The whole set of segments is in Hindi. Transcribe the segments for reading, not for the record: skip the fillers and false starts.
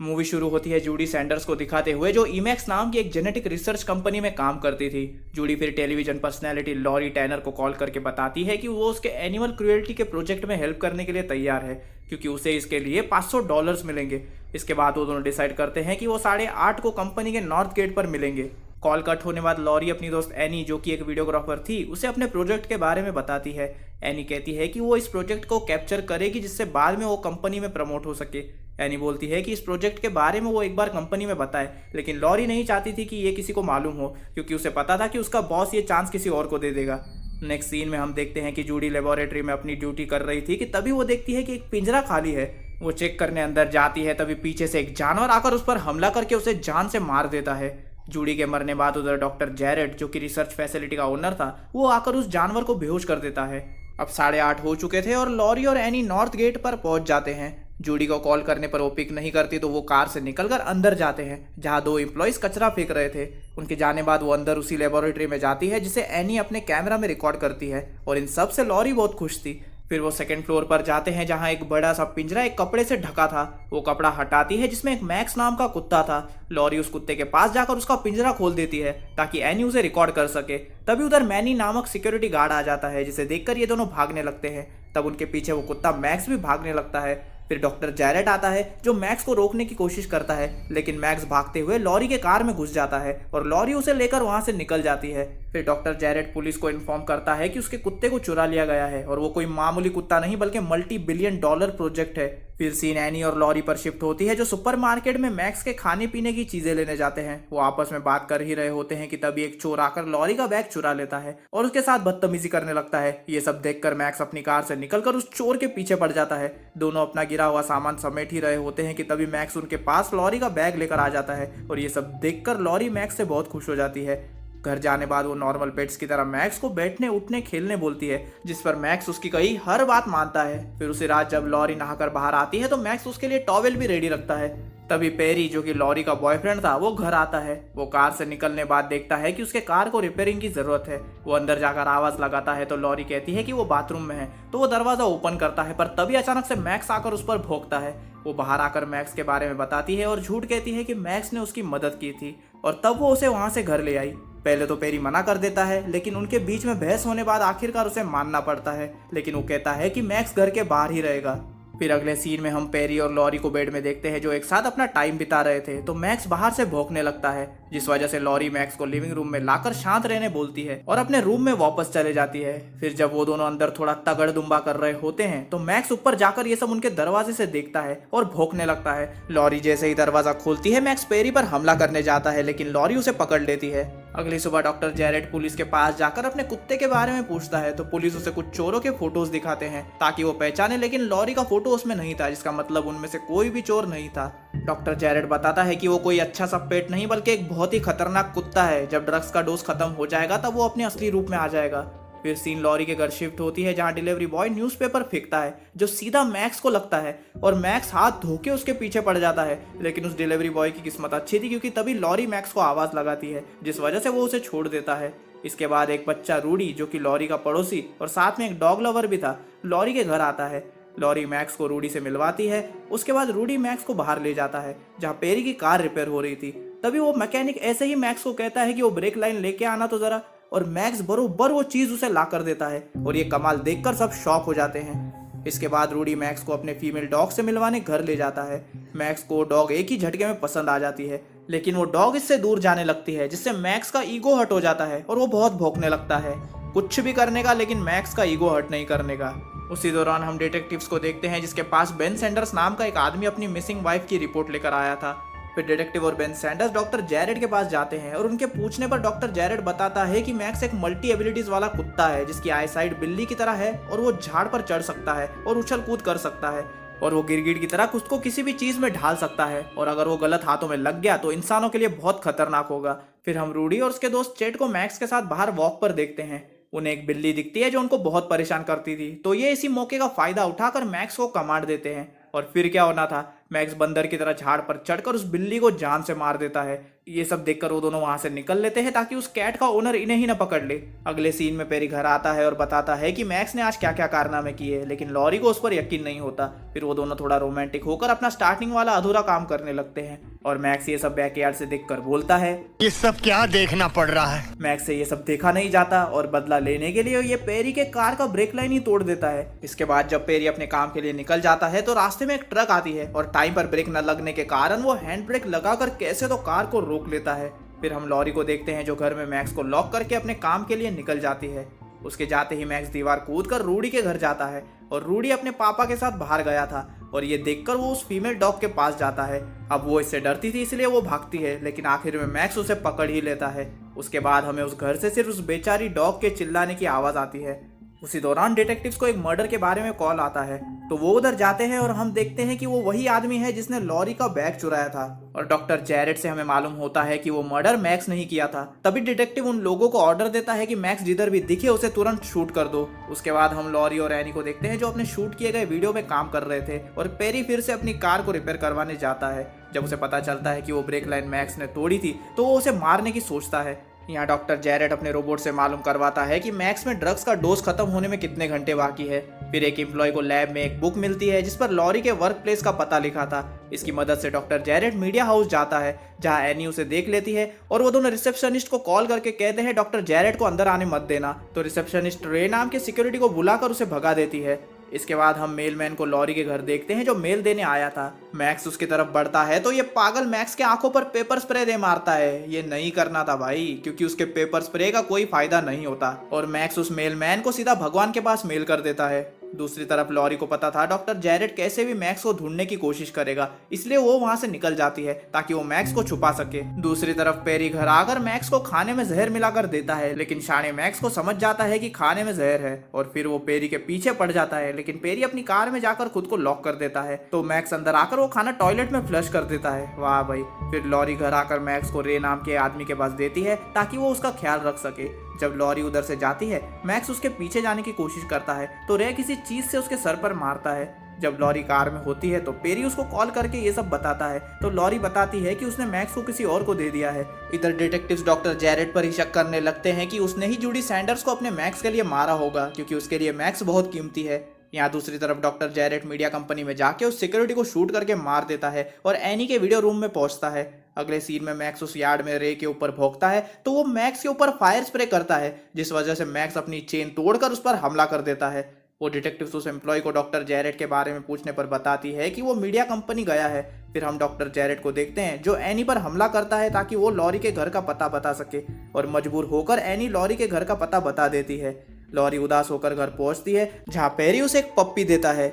मूवी शुरू होती है जूडी सैंडर्स को दिखाते हुए जो ईमैक्स नाम की एक जेनेटिक रिसर्च कंपनी में काम करती थी। जूडी फिर टेलीविजन पर्सनैलिटी लॉरी टैनर को कॉल करके बताती है कि वो उसके एनिमल क्रुएल्टी के प्रोजेक्ट में हेल्प करने के लिए तैयार है, क्योंकि उसे इसके लिए $500 मिलेंगे। इसके बाद वो दोनों डिसाइड करते हैं कि वो 8:30 को कंपनी के नॉर्थ गेट पर मिलेंगे। कॉल कट होने बाद लॉरी अपनी दोस्त एनी, जो कि एक वीडियोग्राफर थी, उसे अपने प्रोजेक्ट के बारे में बताती है। एनी कहती है कि वो इस प्रोजेक्ट को कैप्चर करेगी जिससे बाद में वो कंपनी में प्रमोट हो सके। एनी बोलती है कि इस प्रोजेक्ट के बारे में वो एक बार कंपनी में बताए, लेकिन लॉरी नहीं चाहती थी कि ये किसी को मालूम हो, क्योंकि उसे पता था कि उसका बॉस ये चांस किसी और को दे देगा। नेक्स्ट सीन में हम देखते हैं कि जूडी लेबोरेटरी में अपनी ड्यूटी कर रही थी कि तभी वो देखती है कि एक पिंजरा खाली है। वो चेक करने अंदर जाती है, तभी पीछे से एक जानवर आकर उस पर हमला करके उसे जान से मार देता है। जूडी के मरने बाद उधर डॉक्टर जैरेड, जो कि रिसर्च फैसिलिटी का ओनर था, वो आकर उस जानवर को बेहोश कर देता है। अब 8:30 हो चुके थे और लॉरी और एनी नॉर्थ गेट पर पहुंच जाते हैं। जूडी को कॉल करने पर वो पिक नहीं करती, तो वो कार से निकलकर अंदर जाते हैं जहां 2 एम्प्लॉइज कचरा फेंक रहे थे। उनके जाने बाद वो अंदर उसी लेबोरेटरी में जाती है जिसे एनी अपने कैमरा में रिकॉर्ड करती है, और इन सब से लॉरी बहुत खुश थी। फिर वो सेकंड फ्लोर पर जाते हैं जहां एक बड़ा सा पिंजरा एक कपड़े से ढका था। वो कपड़ा हटाती है जिसमें एक मैक्स नाम का कुत्ता था। लॉरी उस कुत्ते के पास जाकर उसका पिंजरा खोल देती है ताकि एनी उसे रिकॉर्ड कर सके। तभी उधर मैनी नामक सिक्योरिटी गार्ड आ जाता है, जिसे देखकर ये दोनों भागने लगते हैं। तब उनके पीछे वो कुत्ता मैक्स भी भागने लगता है। फिर डॉक्टर जैरेट आता है जो मैक्स को रोकने की कोशिश करता है, लेकिन मैक्स भागते हुए लॉरी के कार में घुस जाता है और लॉरी उसे लेकर वहां से निकल जाती है। फिर डॉक्टर जैरेट पुलिस को इन्फॉर्म करता है कि उसके कुत्ते को चुरा लिया गया है, और वो कोई मामूली कुत्ता नहीं बल्कि $multi-billion प्रोजेक्ट है। फिर सीन एनी और लॉरी पर शिफ्ट होती है, जो सुपरमार्केट में मैक्स के खाने पीने की चीजें लेने जाते हैं। वो आपस में बात कर ही रहे होते हैं कि तभी एक चोर आकर लॉरी का बैग चुरा लेता है और उसके साथ बदतमीजी करने लगता है। ये सब देखकर मैक्स अपनी कार से निकलकर उस चोर के पीछे पड़ जाता है। दोनों अपना गिरा हुआ सामान समेट ही रहे होते हैं कि तभी मैक्स उनके पास लॉरी का बैग लेकर आ जाता है, और ये सब देखकर लॉरी मैक्स से बहुत खुश हो जाती है। घर जाने बाद वो नॉर्मल पेट्स की तरह मैक्स को बैठने उठने खेलने बोलती है, जिस पर मैक्स उसकी कही हर बात मानता है। फिर उसी रात जब लॉरी नहाकर बाहर आती है तो मैक्स उसके लिए टॉवेल भी रेडी रखता है। तभी पेरी, जो कि लॉरी का बॉयफ्रेंड था, वो घर आता है। वो कार से निकलने बाद देखता है कि उसके कार को रिपेयरिंग की जरूरत है। वो अंदर जाकर आवाज लगाता है तो लॉरी कहती है कि वो बाथरूम में है, तो वो दरवाजा ओपन करता है, पर तभी अचानक से मैक्स आकर उस पर भौंकता है। वो बाहर आकर मैक्स के बारे में बताती है और झूठ कहती है कि मैक्स ने उसकी मदद की थी, और तब वो उसे वहां से घर ले आई। पहले तो पेरी मना कर देता है, लेकिन उनके बीच में बहस होने बाद आखिरकार उसे मानना पड़ता है, लेकिन वो कहता है कि मैक्स घर के बाहर ही रहेगा। फिर अगले सीन में हम पेरी और लॉरी को बेड में देखते हैं जो एक साथ अपना टाइम बिता रहे थे। तो मैक्स बाहर से भौंकने लगता है, जिस वजह से लॉरी मैक्स को लिविंग रूम में लाकर शांत रहने बोलती है और अपने रूम में वापस चले जाती है। फिर जब वो दोनों अंदर थोड़ा तगड़-दुम्बा कर रहे होते हैं तो मैक्स ऊपर जाकर ये सब उनके दरवाजे से देखता है और भौंकने लगता है। लॉरी जैसे ही दरवाजा खोलती है, मैक्स पेरी पर हमला करने जाता है, लेकिन लॉरी उसे पकड़ लेती है। अगली सुबह डॉक्टर जैरेट पुलिस के पास जाकर अपने कुत्ते के बारे में पूछता है, तो पुलिस उसे कुछ चोरों के फोटोज दिखाते हैं ताकि वो पहचाने, लेकिन लॉरी का फोटो उसमें नहीं था, जिसका मतलब उनमें से कोई भी चोर नहीं था। डॉक्टर जैरेट बताता है कि वो कोई अच्छा सा पेट नहीं बल्कि एक बहुत ही खतरनाक कुत्ता है। जब ड्रग्स का डोज खत्म हो जाएगा तब वो अपने असली रूप में आ जाएगा। फिर सीन लॉरी के घर शिफ्ट होती है जहां डिलीवरी बॉय न्यूज़पेपर फेंकता है जो सीधा मैक्स को लगता है, और मैक्स हाथ धो के उसके पीछे पड़ जाता है। लेकिन उस डिलीवरी बॉय की किस्मत अच्छी थी, क्योंकि तभी लॉरी मैक्स को आवाज लगाती है, जिस वजह से वो उसे छोड़ देता है। इसके बाद एक बच्चा रूडी, जो कि लॉरी का पड़ोसी और साथ में एक डॉग लवर भी था, लॉरी के घर आता है। लॉरी मैक्स को रूडी से मिलवाती है। उसके बाद रूडी मैक्स को बाहर ले जाता है जहाँ पेरी की कार रिपेयर हो रही थी। तभी वो मैकेनिक ऐसे ही मैक्स को कहता है कि वो ब्रेक लाइन लेके आना तो जरा, और मैक्स बरोबर वो चीज उसे ला कर देता है, और ये कमाल देखकर सब शॉक हो जाते हैं। इसके बाद रूडी मैक्स को अपने फीमेल डॉग से मिलवाने घर ले जाता है। मैक्स को डॉग एक ही झटके में पसंद आ जाती है, लेकिन वो डॉग इससे दूर जाने लगती है, जिससे मैक्स का ईगो हर्ट हो जाता है और वो बहुत भौंकने लगता है, कुछ भी करने का, लेकिन मैक्स का ईगो हर्ट नहीं करने का। उसी दौरान हम डिटेक्टिव्स को देखते हैं जिसके पास बेन सैंडर्स नाम का एक आदमी अपनी मिसिंग वाइफ की रिपोर्ट लेकर आया था। फिर डिटेक्टिव और बेन सैंडर्स डॉक्टर जैरेड के पास जाते हैं, और उनके पूछने पर डॉक्टर जैरेड बताता है कि मैक्स एक मल्टी एबिलिटीज वाला कुत्ता है जिसकी आईसाइट बिल्ली की तरह है, और वो झाड़ पर चढ़ सकता है और उछल कूद कर सकता है, और वो गिरगिट की तरह खुद को किसी भी चीज में ढाल सकता है, और अगर वो गलत हाथों में लग गया तो इंसानों के लिए बहुत खतरनाक होगा। फिर हम रूडी और उसके दोस्त चेट को मैक्स के साथ बाहर वॉक पर देखते हैं। उन्हें एक बिल्ली दिखती है जो उनको बहुत परेशान करती थी, तो ये इसी मौके का फायदा उठाकर मैक्स को कमांड देते हैं। और फिर क्या होना था, मैक्स बंदर की तरह झाड़ पर चढ़कर उस बिल्ली को जान से मार देता है। ये सब देखकर वो दोनों वहां से निकल लेते हैं ताकि उस कैट का ओनर इन्हें ही ना पकड़ ले। अगले सीन में पेरी घर आता है और बताता है कि मैक्स ने आज क्या क्या कारनामे किए, लेकिन लॉरी को उस पर यकीन नहीं होता। फिर वो दोनों थोड़ा रोमांटिक होकर अपना स्टार्टिंग वाला अधूरा काम करने लगते हैं और मैक्स ये सब बैकयार्ड से देखकर बोलता है, ये सब क्या देखना पड़ रहा है। मैक्स से ये सब देखा नहीं जाता और बदला लेने के लिए ये पेरी के कार का ब्रेक लाइन ही तोड़ देता है। इसके बाद जब पेरी अपने काम के लिए निकल जाता है तो रास्ते में एक ट्रक आती है और टाइम पर ब्रेक न लगने के कारण वो हैंड ब्रेक लगाकर कैसे तो कार को रोक लेता है। फिर हम लॉरी को देखते हैं जो घर में मैक्स को लॉक करके अपने काम के लिए निकल जाती है। उसके जाते ही मैक्स दीवार कूदकर रूडी के घर जाता है और रूडी अपने पापा के साथ बाहर गया था और ये देखकर वो उस फीमेल डॉग के पास जाता है। अब वो इससे डरती थी इसलिए वो भागती है, लेकिन आखिर में मैक्स उसे पकड़ ही लेता है। उसके बाद हमें उस घर से सिर्फ उस बेचारी डॉग के चिल्लाने की आवाज आती है। उसी दौरान डिटेक्टिव्स को एक मर्डर के बारे में कॉल आता है तो वो उधर जाते हैं और हम देखते हैं कि वो वही आदमी है जिसने लॉरी का बैग चुराया था। और डॉक्टर जैरेट से हमें मालूम होता है कि वो मर्डर मैक्स नहीं किया था। तभी डिटेक्टिव उन लोगों को ऑर्डर देता है कि मैक्स जिधर भी दिखे उसे तुरंत शूट कर दो। उसके बाद हम लॉरी और एनी को देखते हैं जो अपने शूट किए गए वीडियो में काम कर रहे थे और पेरी फिर से अपनी कार को रिपेयर करवाने जाता है। जब उसे पता चलता है कि वो ब्रेक लाइन मैक्स ने तोड़ी थी तो वो उसे मारने की सोचता है। यहाँ डॉक्टर जैरेट अपने रोबोट से मालूम करवाता है कि मैक्स में ड्रग्स का डोज खत्म होने में कितने घंटे बाकी है। फिर एक एम्प्लॉय को लैब में एक बुक मिलती है जिस पर लॉरी के वर्क प्लेस का पता लिखा था। इसकी मदद से डॉक्टर जैरेट मीडिया हाउस जाता है जहाँ एनी उसे देख लेती है और वो दोनों रिसेप्शनिस्ट को कॉल करके कहते हैं डॉक्टर जैरेट को अंदर आने मत देना। तो रिसेप्शनिस्ट रे नाम के सिक्योरिटी को बुलाकर उसे भगा देती है। इसके बाद हम मेलमैन को लॉरी के घर देखते हैं जो मेल देने आया था। मैक्स उसकी तरफ बढ़ता है तो ये पागल मैक्स के आंखों पर पेपर स्प्रे दे मारता है। ये नहीं करना था भाई, क्योंकि उसके पेपर स्प्रे का कोई फायदा नहीं होता और मैक्स उस मेलमैन को सीधा भगवान के पास मेल कर देता है। दूसरी तरफ लॉरी को पता था डॉक्टर जैरेट कैसे भी मैक्स को ढूंढने की कोशिश करेगा, इसलिए वो वहां से निकल जाती है ताकि वो मैक्स को छुपा सके। दूसरी तरफ पेरी घर आकर मैक्स को खाने में जहर मिलाकर देता है, लेकिन शाने मैक्स को समझ जाता है कि खाने में जहर है और फिर वो पेरी के पीछे पड़ जाता है। लेकिन पेरी अपनी कार में जाकर खुद को लॉक कर देता है तो मैक्स अंदर आकर वो खाना टॉयलेट में फ्लश कर देता है। वाह भाई। फिर लॉरी घर आकर मैक्स को रे नाम के आदमी के पास देती है ताकि वो उसका ख्याल रख सके। जब लॉरी उधर से जाती है मैक्स उसके पीछे जाने की कोशिश करता है तो रे किसी चीज से उसके सर पर मारता है। जब लॉरी कार में होती है तो पेरी उसको कॉल करके ये सब बताता है तो लॉरी बताती है कि उसने मैक्स को किसी और को दे दिया है। इधर डिटेक्टिव्स डॉक्टर जैरेट पर ही शक करने लगते हैं कि उसने ही जूडी सैंडर्स को अपने मैक्स के लिए मारा होगा, क्योंकि उसके लिए मैक्स बहुत कीमती है। यहाँ दूसरी तरफ डॉक्टर जैरेट मीडिया कंपनी में जाके उस सिक्योरिटी को शूट करके मार देता है और एनी के वीडियो रूम में पहुंचता है। अगले सीन में मैक्स उस यार्ड में रे के ऊपर भौंकता है तो वो मैक्स के ऊपर फायर स्प्रे करता है, जिस वजह से मैक्स अपनी चेन तोड़कर उस पर हमला कर देता है। वो डिटेक्टिव उस एम्प्लॉय को डॉक्टर जैरेट के बारे में पूछने पर बताती है कि वो मीडिया कंपनी गया है। फिर हम डॉक्टर जैरेट को देखते हैं जो एनी पर हमला करता है ताकि वो लॉरी के घर का पता बता सके और मजबूर होकर एनी लॉरी के घर का पता बता देती है। लॉरी उदास होकर घर पहुंचती है जहाँ पेरी उसे एक पप्पी देता है।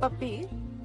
पप्पी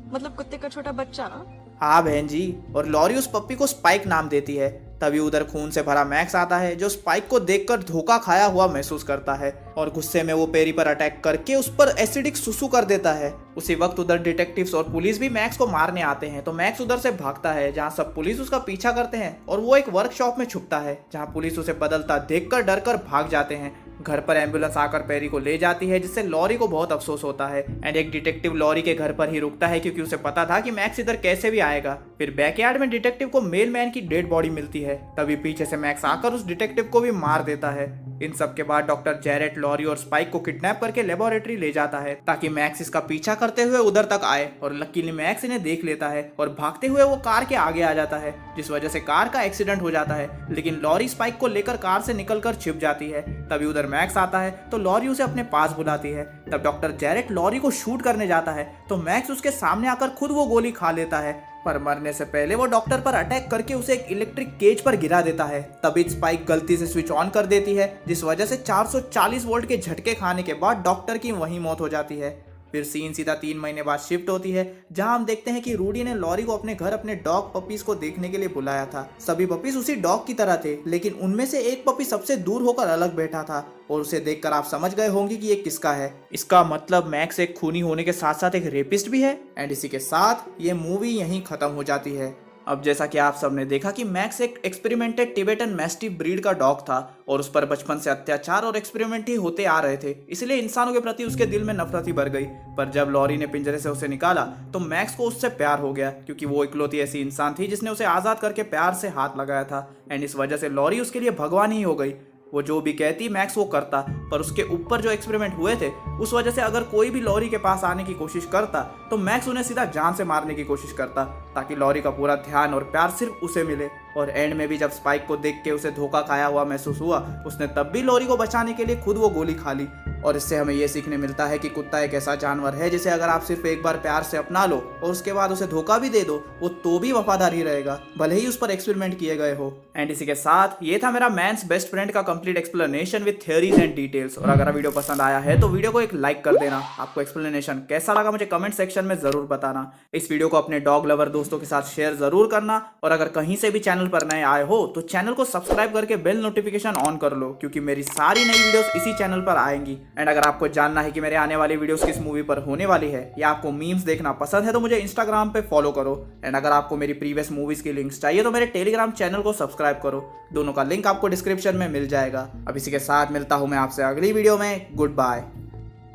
मतलब कुत्ते का छोटा बच्चा ना? हाँ बहन जी। और लॉरी उस पप्पी को स्पाइक नाम देती है। तभी उधर खून से भरा मैक्स आता है जो स्पाइक को देखकर धोखा खाया हुआ महसूस करता है और गुस्से में वो पेरी पर अटैक करके उस पर एसिडिक सुसु कर देता है। उसी वक्त उधर डिटेक्टिव्स और पुलिस भी मैक्स को मारने आते हैं तो मैक्स उधर से भागता है जहाँ सब पुलिस उसका पीछा करते हैं और वो एक वर्कशॉप में छुपता है जहाँ पुलिस उसे बदलता देखकर डरकर भाग जाते हैं। घर पर एम्बुलेंस आकर पेरी को ले जाती है जिससे लॉरी को बहुत अफसोस होता है एंड एक डिटेक्टिव लॉरी के घर पर ही रुकता है क्योंकि उसे पता था कि मैक्स इधर कैसे भी आएगा। फिर बैकयार्ड में डिटेक्टिव को मेलमैन की डेड बॉडी मिलती है। तभी पीछे से मैक्स आकर उस डिटेक्टिव को भी मार देता है। इन सब के बाद डॉक्टर जैरेट लॉरी और स्पाइक को किडनैप करके लेबोरेटरी ले जाता है ताकि मैक्स इसका पीछा करते हुए उधर तक आए और लकीली मैक्स इन्हें देख लेता है और भागते हुए वो कार के आगे आ जाता है, जिस वजह से कार का एक्सीडेंट हो जाता है। लेकिन लॉरी स्पाइक को लेकर कार से निकलकर छिप जाती है। तभी उधर मैक्स आता है तो लॉरी उसे अपने पास बुलाती है। तब डॉक्टर जैरेट लॉरी को शूट करने जाता है तो मैक्स उसके सामने आकर खुद वो गोली खा लेता है, पर मरने से पहले वो डॉक्टर पर अटैक करके उसे एक इलेक्ट्रिक केज पर गिरा देता है। तभी स्पाइक गलती से स्विच ऑन कर देती है जिस वजह से 440 वोल्ट के झटके खाने के बाद डॉक्टर की वहीं मौत हो जाती है। फिर सीन सीधा 3 महीने बाद शिफ्ट होती है जहां हम देखते हैं कि रूडी ने लॉरी को अपने घर अपने डॉग पपीज को देखने के लिए बुलाया था। सभी पपीज उसी डॉग की तरह थे, लेकिन उनमें से एक पपी सबसे दूर होकर अलग बैठा था और उसे देखकर आप समझ गए होंगे कि ये किसका है। इसका मतलब मैक्स एक खूनी होने के साथ साथ एक रेपिस्ट भी है। एंड इसी के साथ ये मूवी यहीं खत्म हो जाती है। अब जैसा कि आप सबने देखा कि मैक्स एक एक्सपेरिमेंटेड टिबेटन मैस्टिफ ब्रीड का डॉग था और उस पर बचपन से अत्याचार और एक्सपेरिमेंट ही होते आ रहे थे, इसलिए इंसानों के प्रति उसके दिल में नफरत ही भर गई। पर जब लॉरी ने पिंजरे से उसे निकाला तो मैक्स को उससे प्यार हो गया, क्योंकि वो इकलौती ऐसी इंसान थी जिसने उसे आज़ाद करके प्यार से हाथ लगाया था। एंड इस वजह से लॉरी उसके लिए भगवान ही हो गई। वो जो भी कहती मैक्स वो करता, पर उसके ऊपर जो एक्सपेरिमेंट हुए थे उस वजह से अगर कोई भी लॉरी के पास आने की कोशिश करता तो मैक्स उन्हें सीधा जान से मारने की कोशिश करता, ताकि लॉरी का पूरा ध्यान और प्यार सिर्फ उसे मिले। और एंड में भी जब स्पाइक को देख के उसे धोखा खाया हुआ महसूस हुआ, उसने तब भी लॉरी को बचाने के लिए खुद वो गोली खा ली। और इससे हमें ये सीखने मिलता है कि कुत्ता एक ऐसा जानवर है जिसे अगर आप सिर्फ एक बार प्यार से अपना लो और उसके बाद उसे धोखा भी दे दो, वो तो भी वफादार ही रहेगा, भले ही उस पर एक्सपेरिमेंट किए गए हो। एंड इसी के साथ ये था मेरा मैन्स बेस्ट फ्रेंड का complete explanation with theories and details. और अगर वीडियो पसंद आया है तो वीडियो को एक लाइक कर देना। आपको एक्सप्लेनेशन कैसा लगा मुझे कमेंट सेक्शन में जरूर बताना। इस वीडियो को अपने डॉग लवर दोस्तों के साथ शेयर जरूर करना। और अगर कहीं से भी चैनल पर नए आए हो तो चैनल को सब्सक्राइब करके बेल नोटिफिकेशन ऑन कर लो, क्योंकि मेरी सारी नई वीडियोस इसी चैनल पर आएंगी। एंड अगर आपको जानना है कि मेरे आने वाली वीडियोस किस मूवी पर होने वाली है या आपको मीम्स देखना पसंद है तो मुझे इंस्टाग्राम पे फॉलो करो। एंड अगर आपको मेरी प्रीवियस मूवीज की लिंक्स चाहिए तो मेरे टेलीग्राम चैनल को सब्सक्राइब करो। दोनों का लिंक आपको डिस्क्रिप्शन में मिल जाएगा। अब इसी के साथ मिलता हूं मैं आपसे अगली वीडियो में। Good bye.